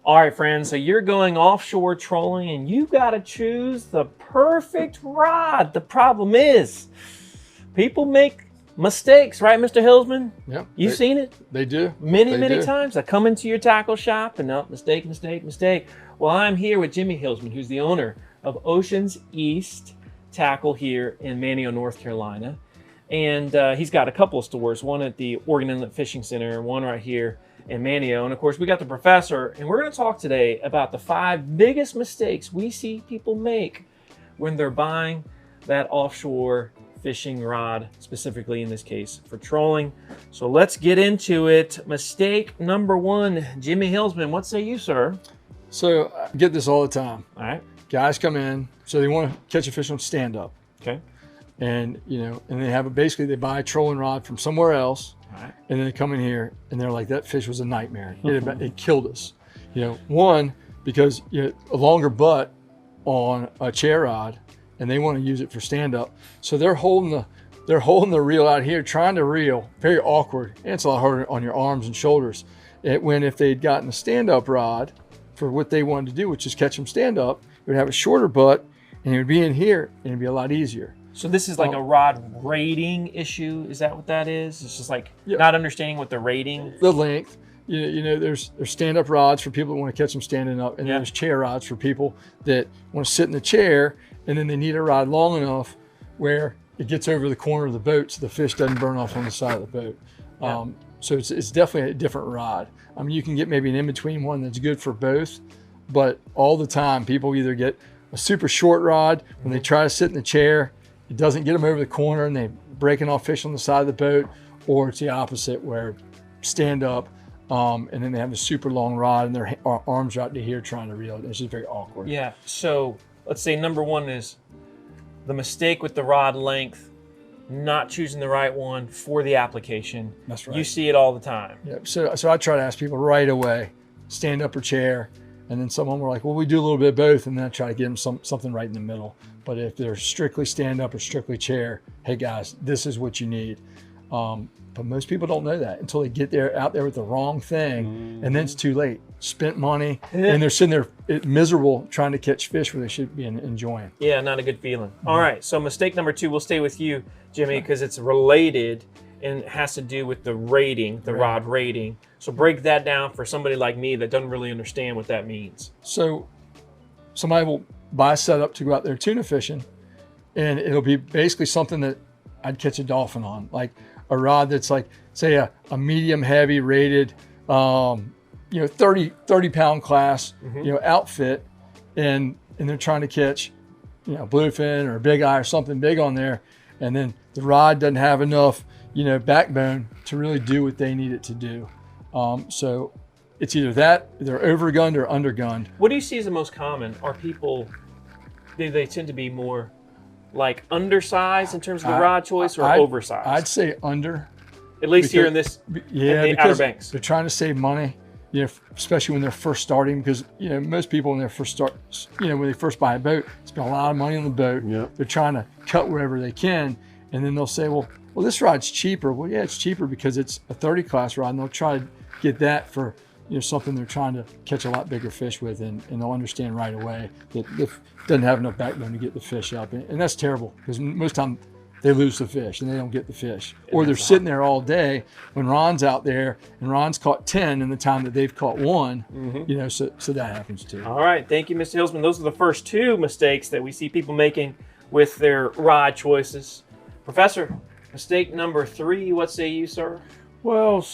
All right, friends, so you're going offshore trolling and you got to choose the perfect rod. The problem is people make mistakes, right, Mr. Hillsman? Yep. You've seen it? They do. Many times. I come into your tackle shop and mistake. Well, I'm here with Jimmy Hillsman, who's the owner of Ocean's East Tackle here in Manteo, North Carolina. And he's got a couple of stores, one at the Oregon Inlet Fishing Center, one right here in Manteo. And of course, we got the professor, and we're going to talk today about the 5 biggest mistakes we see people make when they're buying that offshore fishing rod, specifically in this case for trolling. So let's get into it. Mistake number 1, Jimmy Hillsman, what say you, sir? So I get this all the time. All right. Guys come in, so they want to catch a fish on stand up. Okay. And and they have basically they buy a trolling rod from somewhere else. Right. And then they come in here and they're like, that fish was a nightmare. It killed us. One, because a longer butt on a chair rod, and they want to use it for stand up. So they're holding the reel out here, trying to reel, very awkward. And it's a lot harder on your arms and shoulders. When if they'd gotten a stand up rod for what they wanted to do, which is catch them stand up, it would have a shorter butt and it would be in here and it'd be a lot easier. So this is like a rod rating issue. Is that what that is? It's just like not understanding what the rating. The length. There's stand-up rods for people that want to catch them standing up, and then there's chair rods for people that want to sit in the chair, and then they need a rod long enough where it gets over the corner of the boat so the fish doesn't burn off on the side of the boat. Yeah. So it's definitely a different rod. I mean, you can get maybe an in-between one that's good for both, but all the time people either get a super short rod when they try to sit in the chair. It doesn't get them over the corner and they're breaking off fish on the side of the boat, or it's the opposite where stand up and then they have a super long rod and their arms are out to here trying to reel it. It's just very awkward. Yeah, so let's say number 1 is the mistake with the rod length, not choosing the right one for the application. That's right. You see it all the time. Yeah. So I try to ask people right away, stand up or chair, and then someone were like, well, we do a little bit of both, and then I try to give them something right in the middle. But if they're strictly stand up or strictly chair, hey guys, this is what you need. But most people don't know that until they get out there with the wrong thing, and then it's too late. Spent money, and they're sitting there miserable trying to catch fish where they should be enjoying. Yeah, not a good feeling. All right, so mistake number 2, we'll stay with you, Jimmy, because it's related and it has to do with the rating, the rod rating. So break that down for somebody like me that doesn't really understand what that means. So somebody will buy a setup to go out there tuna fishing, and it'll be basically something that I'd catch a dolphin on, like a rod that's like, say, a medium heavy rated, 30 pound class, outfit, and they're trying to catch, bluefin or big eye or something big on there, and then the rod doesn't have enough, backbone to really do what they need it to do. So it's either that, they're overgunned or undergunned. What do you see as the most common? Are people, they tend to be more like undersized in terms of the rod choice, or oversized? I'd say under. At least here in this, in the Outer Banks. They're trying to save money, especially when they're first starting, because, most people when they first when they first buy a boat, spend a lot of money on the boat. Yep. They're trying to cut wherever they can, and then they'll say, well, this rod's cheaper. Well, yeah, it's cheaper because it's a 30 class rod, and they'll try to get that for something they're trying to catch a lot bigger fish with, and they'll understand right away that it doesn't have enough backbone to get the fish up, and that's terrible because most time they lose the fish and they don't get the fish, or they're sitting there all day when Ron's out there and Ron's caught 10 in the time that they've caught 1. So that happens too. All right, thank you, Mr. Hillsman. Those are the first 2 mistakes that we see people making with their rod choices. Professor, mistake number 3, what say you, sir? Well,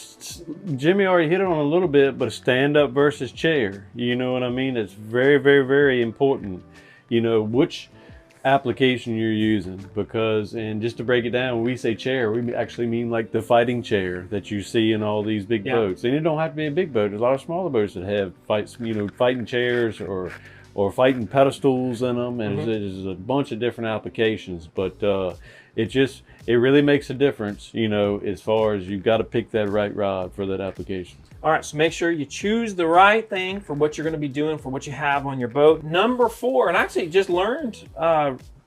Jimmy already hit it on a little bit, but stand up versus chair. You know what I mean? It's very, very, very important, which application you're using, because, and just to break it down, when we say chair, we actually mean like the fighting chair that you see in all these big boats. And it don't have to be a big boat. There's a lot of smaller boats that have fighting chairs or fighting pedestals in them, and there's a bunch of different applications, but it really makes a difference, as far as you've got to pick that right rod for that application. All right, so make sure you choose the right thing for what you're going to be doing, for what you have on your boat. Number 4, and I actually just learned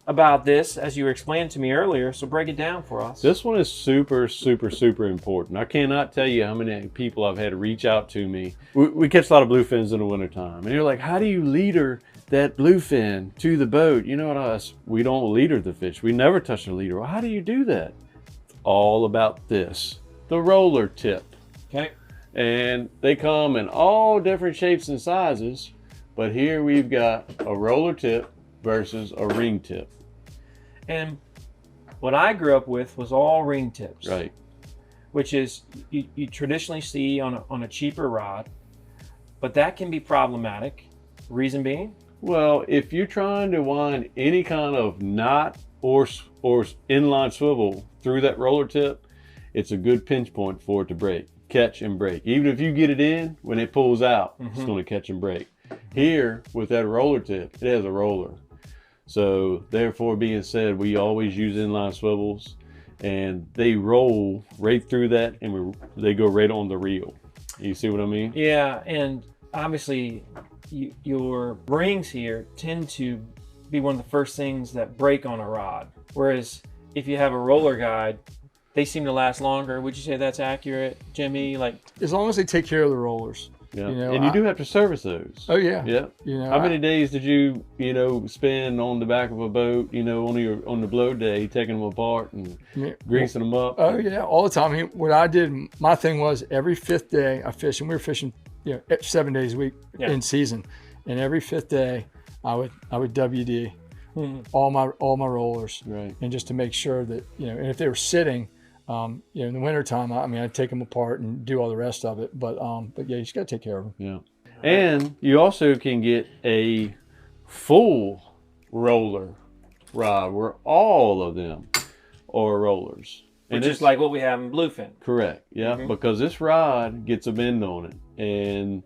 about this as you were explaining to me earlier, so break it down for us. This one is super, super, super important. I cannot tell you how many people I've had to reach out to me. We catch a lot of bluefins in the wintertime, and you're like, how do you leader that bluefin to the boat? You know what, we don't leader the fish. We never touch the leader. Well, how do you do that? It's all about this, the roller tip. Okay. And they come in all different shapes and sizes, but here we've got a roller tip versus a ring tip. And what I grew up with was all ring tips. Right. Which is you traditionally see on a cheaper rod, but that can be problematic. Reason being? Well, if you're trying to wind any kind of knot or inline swivel through that roller tip, it's a good pinch point for it to break, catch and break. Even if you get it in, when it pulls out, it's going to catch and break. Here, with that roller tip, it has a roller. So therefore being said, we always use inline swivels, and they roll right through that, and they go right on the reel. You see what I mean? Yeah, and obviously your rings here tend to be one of the first things that break on a rod. Whereas if you have a roller guide, they seem to last longer. Would you say that's accurate, Jimmy? Like, as long as they take care of the rollers. Yeah. You know, and you do have to service those. Oh yeah. Yeah. You know, how many days did you spend on the back of a boat, on the blow day, taking them apart and greasing them up? Oh yeah, all the time. I mean, what I did, my thing was every 5th day I fished, and we were fishing, 7 days a week in season, and every 5th day I would WD all my rollers, right? And just to make sure that and if they were sitting. In the wintertime, I'd take them apart and do all the rest of it. But yeah, you just got to take care of them. Yeah. And you also can get a full roller rod where all of them are rollers. Which is like what we have in bluefin. Correct. Yeah. Because this rod gets a bend on it. And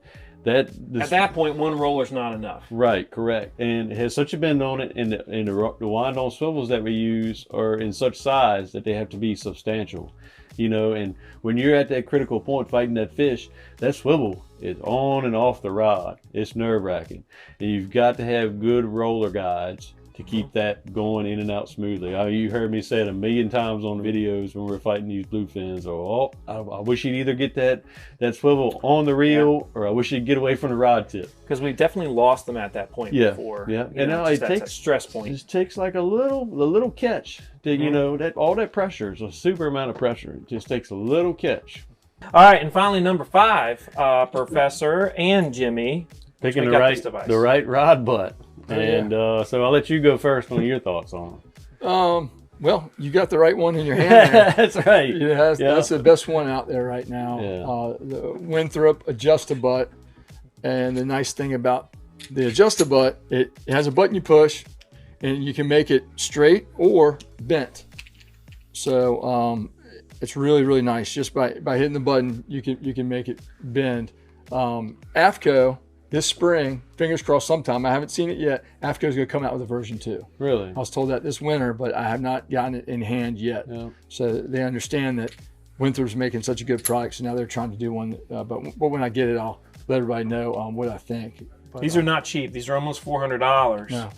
at that point, one roller's not enough. Right, correct. And it has such a bend on it, and the wind-on swivels that we use are in such size that they have to be substantial. And when you're at that critical point fighting that fish, that swivel is on and off the rod. It's nerve-wracking. And you've got to have good roller guides to keep that going in and out smoothly. You heard me say it a million times on videos when we're fighting these bluefins. I wish you'd either get that swivel on the reel, or I wish you'd get away from the rod tip. Because we definitely lost them at that point before. Yeah, and now it takes stress point. It just takes like a little catch to that all that pressure is a super amount of pressure. It just takes a little catch. All right, and finally number 5, Professor and Jimmy, picking the right rod butt. And so I'll let you go first on your thoughts on it. Well, you got the right one in your hand there. That's right. That's the best one out there right now. Yeah. The Winthrop Adjust-A-Butt. And the nice thing about the Adjust-A-Butt, it has a button you push, and you can make it straight or bent. So it's really, really nice. Just by hitting the button, you can make it bend. AFCO, this spring, fingers crossed sometime, I haven't seen it yet, AFCO is going to come out with a version 2. Really? I was told that this winter, but I have not gotten it in hand yet. Yeah. So they understand that Winthrop's making such a good product, so now they're trying to do one. But when I get it, I'll let everybody know what I think. But, these are not cheap. These are almost $400. No.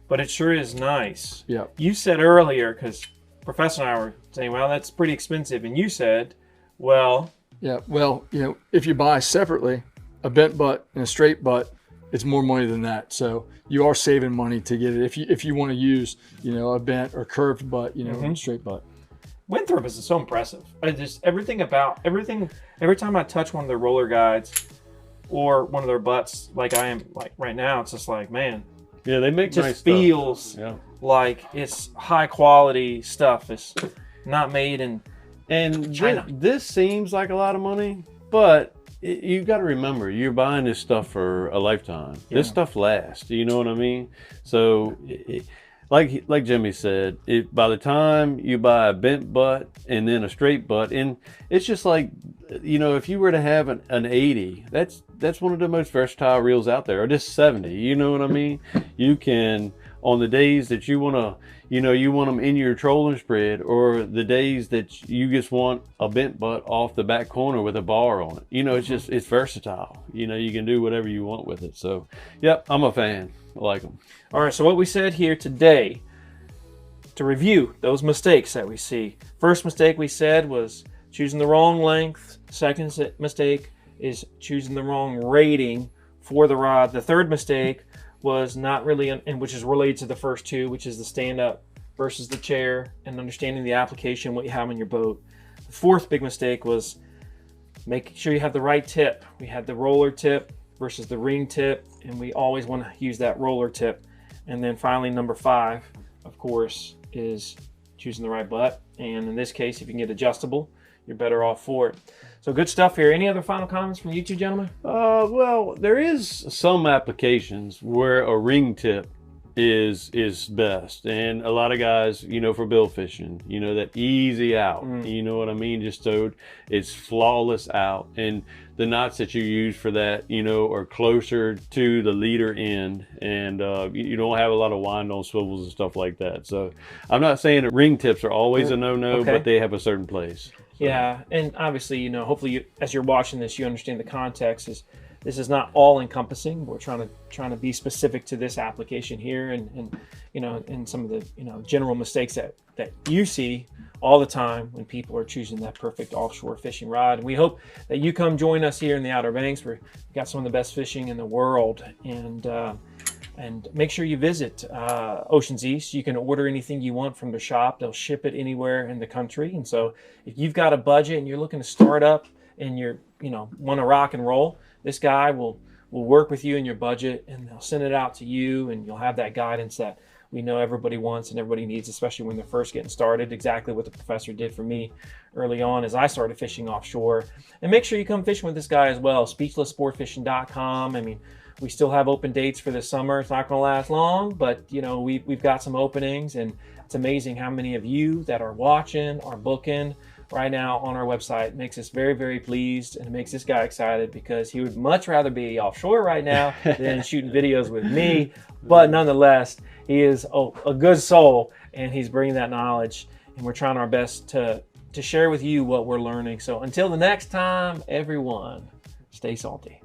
But it sure is nice. Yeah. You said earlier, because Professor and I were saying, well, that's pretty expensive. And you said, well... Yeah, well, if you buy separately, a bent butt and a straight butt, it's more money than that. So you are saving money to get it if you want to use a bent or curved butt, straight butt. Winthrop is so impressive. Every time I touch one of their roller guides or one of their butts, like I am like right now, it's just like, man. Yeah, they make it just nice feels stuff. like it's high quality stuff. It's not made in China. This seems like a lot of money, but you've got to remember, you're buying this stuff for a lifetime. Yeah. This stuff lasts. You know what I mean? So, like Jimmy said, by the time you buy a bent butt and then a straight butt, and it's just like, if you were to have an 80, that's one of the most versatile reels out there, or just 70. You know what I mean? You can, on the days that you want to, you want them in your trolling spread, or the days that you just want a bent butt off the back corner with a bar on it. It's versatile. You can do whatever you want with it. So, yep, I'm a fan. I like them. All right, so what we said here today to review those mistakes that we see. First mistake we said was choosing the wrong length. Second mistake is choosing the wrong rating for the rod. The third mistake was not really, and which is related to the first two, which is the stand up versus the chair and understanding the application, what you have on your boat. The fourth big mistake was make sure you have the right tip. We had the roller tip versus the ring tip, and we always want to use that roller tip. And then finally, number 5, of course, is choosing the right butt. And in this case, if you can get adjustable, you're better off for it. So good stuff here. Any other final comments from you two gentlemen? Well, there is some applications where a ring tip is best, and a lot of guys, you know, for bill fishing, you know, that easy out, you know what I mean, just so it's flawless out, and the knots that you use for that, you know, are closer to the leader end, and you don't have a lot of wind on swivels and stuff like that. So I'm not saying that ring tips are always a no-no, but they have a certain place. So. Yeah, and obviously, you know, hopefully you, as you're watching this, you understand the context. This is not all encompassing. We're trying to be specific to this application here, and you know, and some of the, you know, general mistakes that you see all the time when people are choosing that perfect offshore fishing rod. And we hope that you come join us here in the Outer Banks. We've got some of the best fishing in the world, and make sure you visit Oceans East. You can order anything you want from the shop. They'll ship it anywhere in the country. And so if you've got a budget and you're looking to start up and you're, you know, want to rock and roll, this guy will work with you in your budget, and they'll send it out to you, and you'll have that guidance that we know everybody wants and everybody needs, especially when they're first getting started. Exactly what the professor did for me early on as I started fishing offshore. And make sure you come fishing with this guy as well. SpeechlessSportFishing.com. I mean, we still have open dates for this summer. It's not going to last long, but you know, we've got some openings, and it's amazing how many of you that are watching are booking right now on our website. It makes us very, very pleased, and it makes this guy excited because he would much rather be offshore right now than shooting videos with me. But nonetheless, he is a good soul, and he's bringing that knowledge, and we're trying our best to share with you what we're learning. So until the next time, everyone, stay salty.